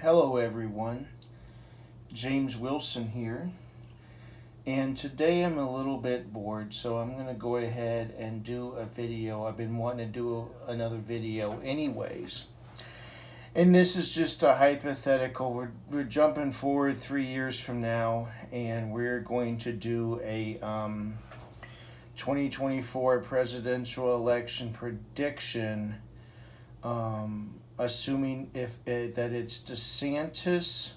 Hello, everyone. James Wilson here. And today I'm a little bit bored, so I'm going to go ahead and do a video. I've been wanting to do another video anyways. And this is just a hypothetical. We're jumping forward 3 years from now, and we're going to do a 2024 presidential election prediction, assuming that it's DeSantis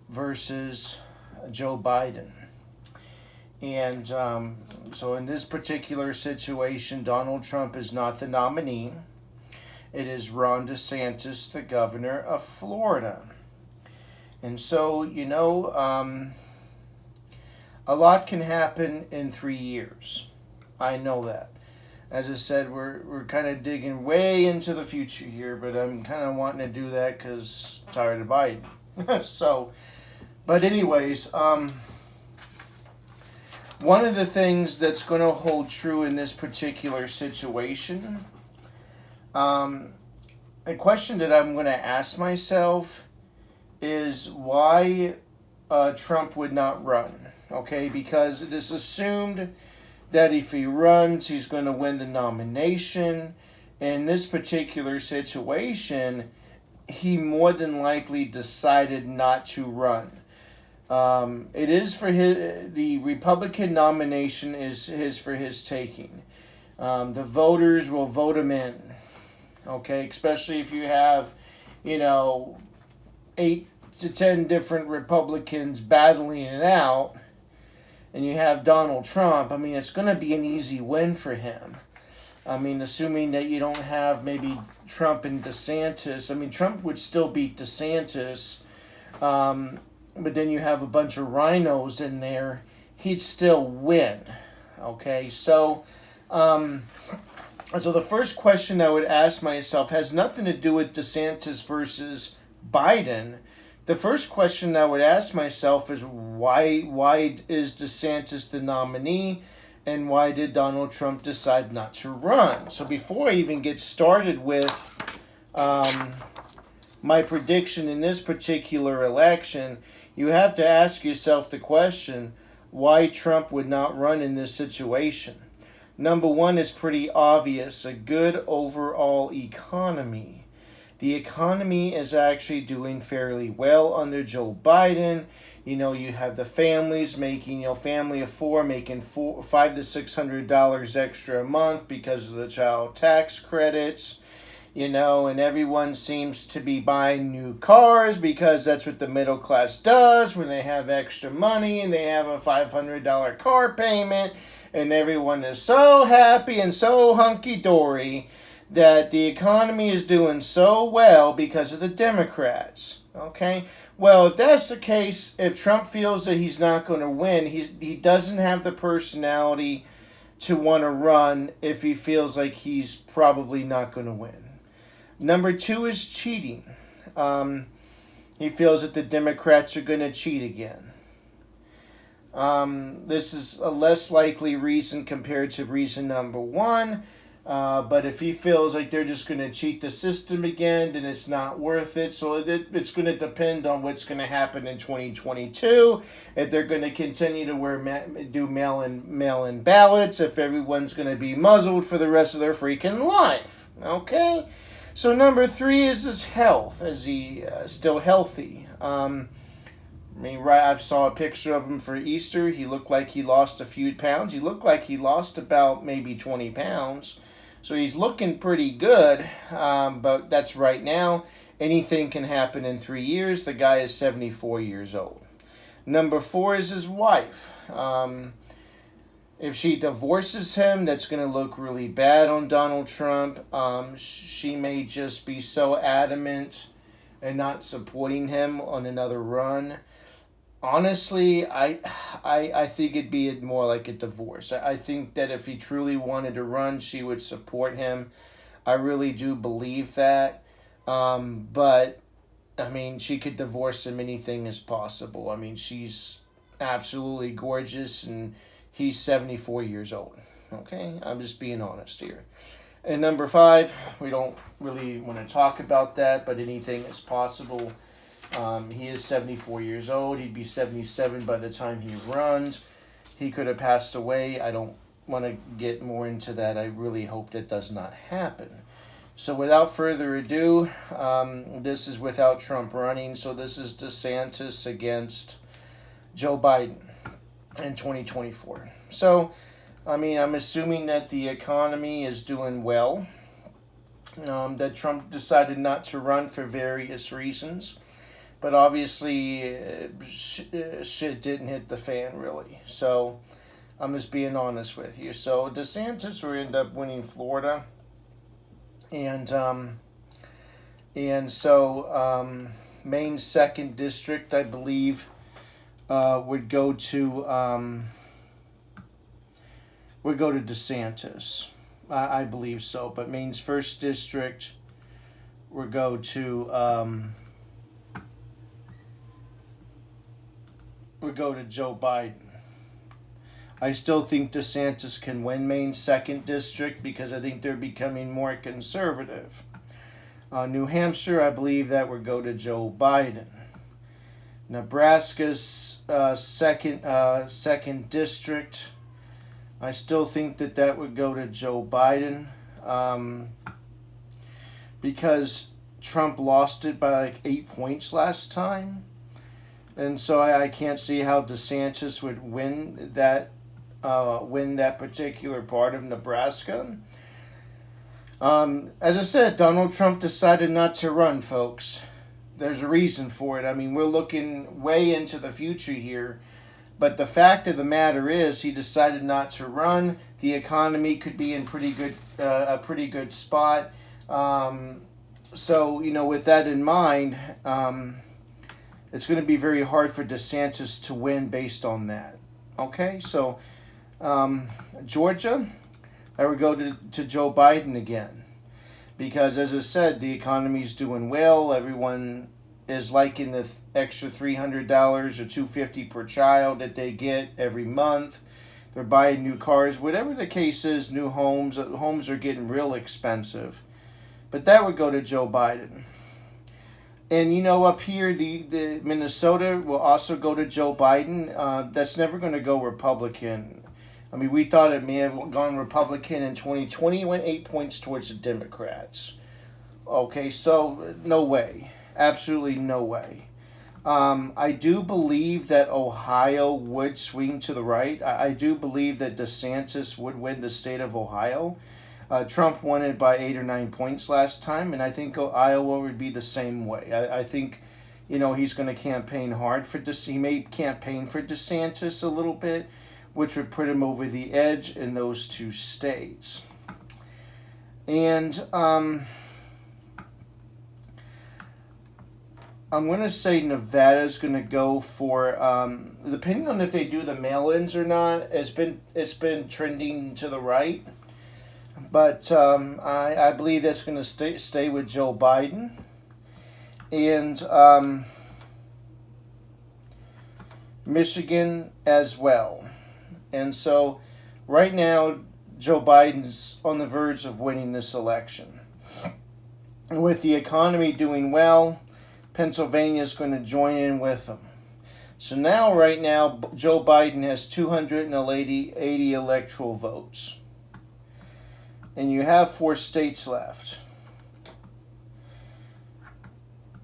versus Joe Biden. And so in this particular situation, Donald Trump is not the nominee. It is Ron DeSantis, the governor of Florida. And so, a lot can happen in 3 years. I know that. As I said, we're kind of digging way into the future here, but I'm kind of wanting to do that because I'm tired of Biden. But anyways, one of the things that's going to hold true in this particular situation, a question that I'm going to ask myself is why Trump would not run. Okay, because it is assumed that if he runs, he's going to win the nomination. In this particular situation, he more than likely decided not to run. It is for the Republican nomination is for his taking. The voters will vote him in. Okay, especially if you have, 8 to 10 different Republicans battling it out, and you have Donald Trump. I mean, it's going to be an easy win for him. I mean, assuming that you don't have maybe Trump and DeSantis. I mean, Trump would still beat DeSantis, but then you have a bunch of rhinos in there. He'd still win. Okay, so the first question I would ask myself has nothing to do with DeSantis versus Biden. The first question I would ask myself is why is DeSantis the nominee, and why did Donald Trump decide not to run? So before I even get started with my prediction in this particular election, you have to ask yourself the question, why Trump would not run in this situation. Number one is pretty obvious, a good overall economy. The economy is actually doing fairly well under Joe Biden. You have the families making, family of four making $500 to $600 extra a month because of the child tax credits. And everyone seems to be buying new cars because that's what the middle class does when they have extra money and they have a $500 car payment, and everyone is so happy and so hunky-dory that the economy is doing so well because of the Democrats. Okay? Well, if that's the case, if Trump feels that he's not going to win, he doesn't have the personality to want to run if he feels like he's probably not going to win. Number two is cheating. He feels that the Democrats are going to cheat again. This is a less likely reason compared to reason number one. But if he feels like they're just going to cheat the system again, then it's not worth it. So it's going to depend on what's going to happen in 2022. If they're going to continue to do mail-in ballots, if everyone's going to be muzzled for the rest of their freaking life. Okay? So number three is his health. Is he still healthy? I saw a picture of him for Easter. He looked like he lost a few pounds. He looked like he lost about maybe 20 pounds. So he's looking pretty good, but that's right now. Anything can happen in 3 years. The guy is 74 years old. Number four is his wife. If she divorces him, that's going to look really bad on Donald Trump. She may just be so adamant and not supporting him on another run. Honestly, I think it'd be more like a divorce. I think that if he truly wanted to run, she would support him. I really do believe that. But, she could divorce him. Anything is possible. She's absolutely gorgeous, and he's 74 years old. Okay? I'm just being honest here. And number five, we don't really want to talk about that, but anything is possible. He is 74 years old. He'd be 77 by the time he runs. He could have passed away. I don't want to get more into that. I really hope that does not happen. So without further ado, this is without Trump running. So this is DeSantis against Joe Biden in 2024. So, I mean, I'm assuming that the economy is doing well. That Trump decided not to run for various reasons. But obviously, shit didn't hit the fan, really. So, I'm just being honest with you. So, DeSantis will end up winning Florida. And so Maine's 2nd District, I believe, would go to DeSantis. I believe so. But Maine's 1st District would go to Joe Biden. I still think DeSantis can win Maine's 2nd District because I think they're becoming more conservative. New Hampshire, I believe that would go to Joe Biden. Nebraska's 2nd District, I still think that would go to Joe Biden because Trump lost it by like 8 points last time. And so I can't see how DeSantis would win that particular part of Nebraska. As I said, Donald Trump decided not to run, folks. There's a reason for it. I mean, we're looking way into the future here. But the fact of the matter is, he decided not to run. The economy could be in a pretty good spot. So, with that in mind, it's going to be very hard for DeSantis to win based on that. Okay, so Georgia, I would go to Joe Biden again. Because, as I said, the economy's doing well. Everyone is liking the extra $300 or $250 per child that they get every month. They're buying new cars. Whatever the case is, new homes. Homes are getting real expensive. But that would go to Joe Biden. And, up here, the Minnesota will also go to Joe Biden. That's never going to go Republican. I mean, we thought it may have gone Republican in 2020. It went 8 points towards the Democrats. Okay, so no way. Absolutely no way. I do believe that Ohio would swing to the right. I do believe that DeSantis would win the state of Ohio. Trump won it by 8 or 9 points last time, and I think Iowa would be the same way. I think, he's going to campaign hard for he may campaign for DeSantis a little bit, which would put him over the edge in those 2 states. And I'm going to say Nevada's going to go for, depending on if they do the mail-ins or not, it's been trending to the right. But I believe that's going to stay with Joe Biden. And Michigan as well. And so right now, Joe Biden's on the verge of winning this election. And with the economy doing well, Pennsylvania is going to join in with him. So right now, Joe Biden has 280 electoral votes. And you have 4 states left.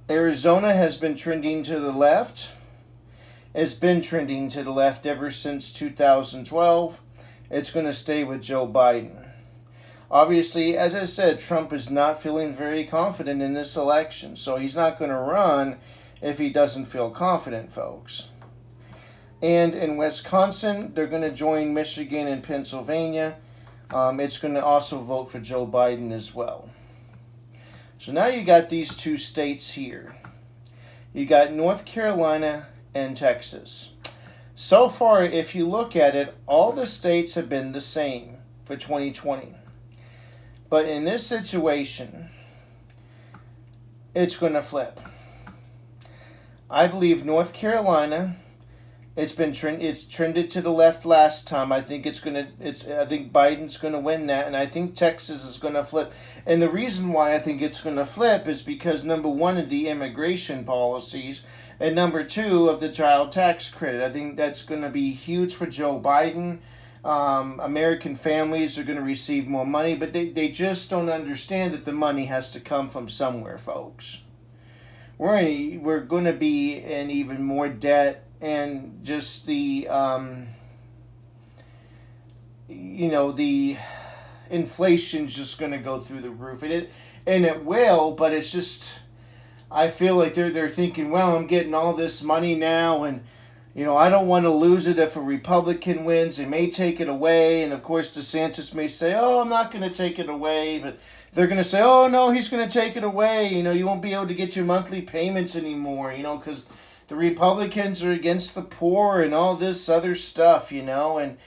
Arizona has been trending to the left. It's been trending to the left ever since 2012. It's going to stay with Joe Biden. Obviously, as I said, Trump is not feeling very confident in this election. So he's not going to run if he doesn't feel confident, folks. And in Wisconsin, they're going to join Michigan and Pennsylvania. It's going to also vote for Joe Biden as well. So now you got these 2 states here. You got North Carolina and Texas. So far, if you look at it, all the states have been the same for 2020. But in this situation, it's going to flip. I believe North Carolina It's trended to the left last time. I think I think Biden's gonna win that, and I think Texas is gonna flip. And the reason why I think it's gonna flip is because number one of the immigration policies, and number two of the child tax credit. I think that's gonna be huge for Joe Biden. American families are going to receive more money, but they just don't understand that the money has to come from somewhere, folks. We're going to be in even more debt, and just the the inflation's just going to go through the roof, and it will. But it's just, I feel like they're thinking, well, I'm getting all this money now, and I don't want to lose it if a Republican wins. They may take it away. And, of course, Desantis may say, oh, I'm not going to take it away. But they're going to say, oh, no, he's going to take it away. You won't be able to get your monthly payments anymore, because the Republicans are against the poor and all this other stuff, And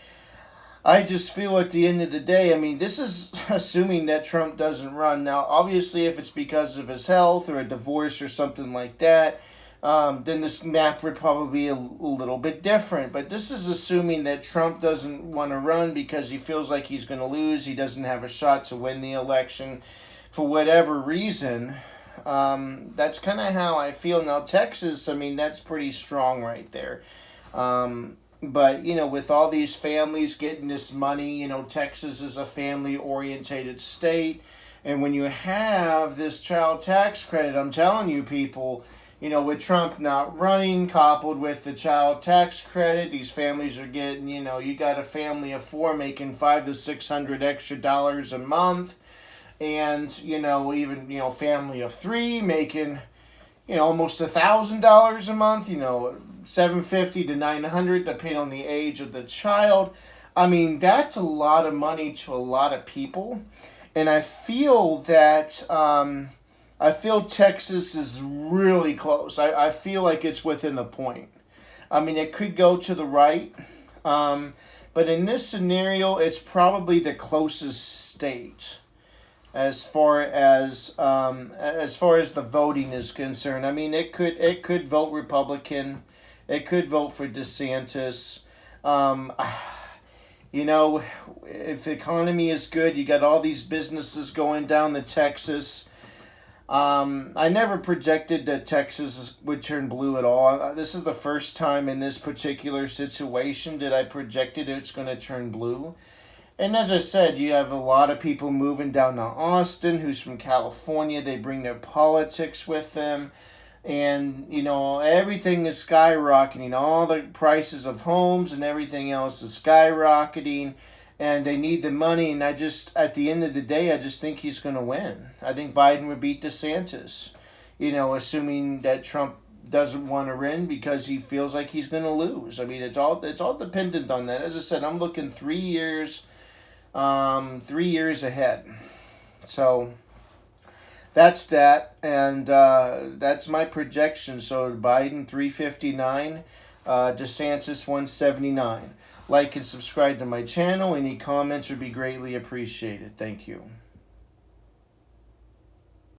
I just feel at the end of the day, I mean, this is assuming that Trump doesn't run. Now, obviously, if it's because of his health or a divorce or something like that, then this map would probably be a little bit different. But this is assuming that Trump doesn't want to run because he feels like he's going to lose. He doesn't have a shot to win the election for whatever reason. That's kind of how I feel. Now, Texas, I mean, that's pretty strong right there. But, with all these families getting this money, Texas is a family-orientated state. And when you have this child tax credit, I'm telling you, people, with Trump not running, coupled with the child tax credit, these families are getting, you got a family of four making $500 to $600 extra a month, and even family of three making almost $1,000 a month, $750 to $900 depending on the age of the child. I mean, that's a lot of money to a lot of people, and I feel that. I feel Texas is really close. I feel like it's within the point. I mean, it could go to the right. But in this scenario, it's probably the closest state as far as the voting is concerned. I mean, it could vote Republican. It could vote for DeSantis. If the economy is good, you got all these businesses going down to Texas. I never projected that Texas would turn blue at all. This is the first time in this particular situation that I projected it's going to turn blue. And as I said, you have a lot of people moving down to Austin who's from California. They bring their politics with them. And, everything is skyrocketing. All the prices of homes and everything else is skyrocketing. And they need the money, and at the end of the day, I just think he's going to win. I think Biden would beat DeSantis, assuming that Trump doesn't want to win because he feels like he's going to lose. I mean, it's all dependent on that. As I said, I'm looking 3 years ahead. So that's that, and that's my projection. So Biden 359, DeSantis 179. Like and subscribe to my channel. Any comments would be greatly appreciated. Thank you.